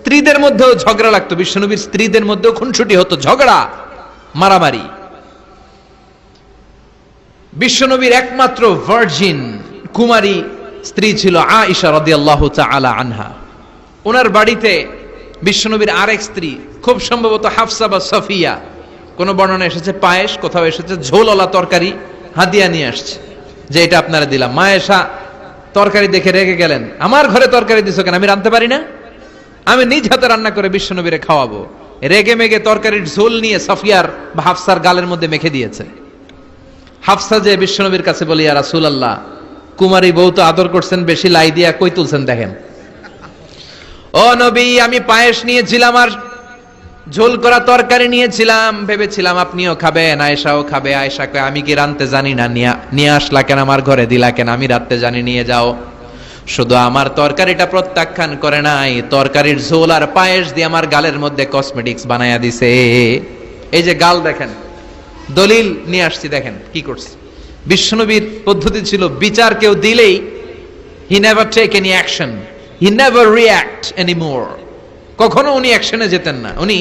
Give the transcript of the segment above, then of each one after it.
স্ত্রীদের মধ্যেও ঝগড়া লাগতো, বিশ্বনবীর স্ত্রীদের মধ্যেও খুনসুটি হতো, ঝগড়া মারামারি। বিশ্বনবীর একমাত্র ভার্জিন কুমারী স্ত্রী ছিল আয়েশা রাদিয়াল্লাহু তাআলা আনহা। ওনার বাড়িতে বিশ্বনবীর আরেক স্ত্রী, খুব সম্ভবত হাফসা বা সফিয়া, কোন বর্ণনা এসেছে পায়েস, কোথাও এসেছে ঝোলওয়ালা তরকারি হাদিয়া নিয়ে আসছে, যে এটা আপনারা দিলাম। মা আয়েশা তরকারি দেখে রেগে গেলেন, আমার ঘরে তরকারি দিছো কেন, আমি রাঁধতে পারি না? আমি নিজ হাতে রান্না করে বিশ্বনবীরে খাওয়াবো। রেগে মেগে তরকারির ঝোল নিয়ে সফিয়ার বা হাফসার গালের মধ্যে মেখে দিয়েছে। হাফসা যে বিশ্বনবীর কাছে বলি, ইয়া রাসূলুল্লাহ, কুমারী বউ তো আদর করছেন বেশি, লাই দিয়া কই তুলছেন দেখেন। ও নবী, আমি পায়েস নিয়েছিলাম আর ঝোল করা তরকারি নিয়েছিলাম, ভেবেছিলাম আপনিও খাবেন, আয়েশাও খাবে। আয়েশা কয়, আমি কি রাঁধতে জানি না, নিয়ে আসলা কেন আমার ঘরে, দিলা কেন? আমি রাঁধতে জানি, নিয়ে যাও। শুধু আমার তরকারিটা প্রত্যাখ্যান করে নাই, তরকারির ঝোল আর পায়েস দিয়ে আমার গালের মধ্যে কসমেটিক্স বানায়া দিছে। এই যে গাল দেখেন, দলিল নিয়ে আসছি, দেখেন কি করছে। বিশ্বনবীর পদ্ধতি ছিল, বিচার কেউ দিলেই he never take any action, he never react anymore. কখনো উনি অ্যাকশনে যেতেন না, উনি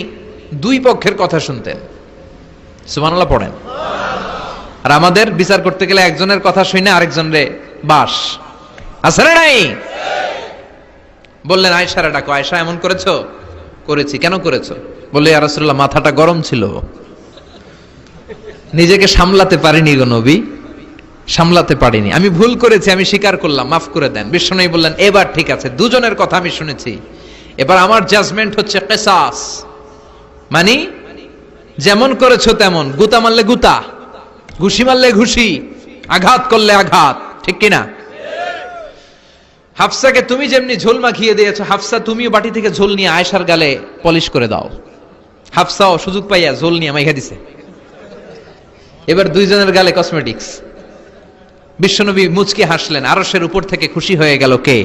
দুই পক্ষের কথা শুনতেন। সুবহানাল্লাহ পড়েন। আর আমাদের বিচার করতে গেলে একজনের কথা শুনে আরেকজনরে বাস আছে না নাই? বললেন আয়েশারে ডাকো। আয়েশা, এমন করেছো? করেছি। কেন করেছো? বললে, ইয়া রাসূলুল্লাহ, মাথাটা গরম ছিল, নিজেকে সামলাতে পারিনি গো নবী, সামলাতে পারিনি, আমি ভুল করেছি, আমি স্বীকার করলাম, মাফ করে দেন। বিশ্বনবী বললেন, এবার ঠিক আছে, দুজনের কথা আমি শুনেছি, এবার আমার জাজমেন্ট হচ্ছে কিসাস, মানে যেমন করেছো তেমন, গুতা মারলে গুতা, ঘুষি মারলে ঘুষি, আঘাত করলে আঘাত, ঠিক কিনা? হাফসাকে তুমি যেমনি ঝোল মাখিয়ে দিয়েছো, হাফসা তুমিও বাটি থেকে ঝোল নিয়ে আয়েশার গালে পলিশ করে দাও। হাফসাও সুযোগ পাইয়া ঝোল নিয়ে মাইখা দিছে। এবার দুইজনের গালে কসমেটিক্স। বিশ্বনবী মুচকি হাসলেন, আরশের উপর থেকে খুশি হয়ে গেল কে?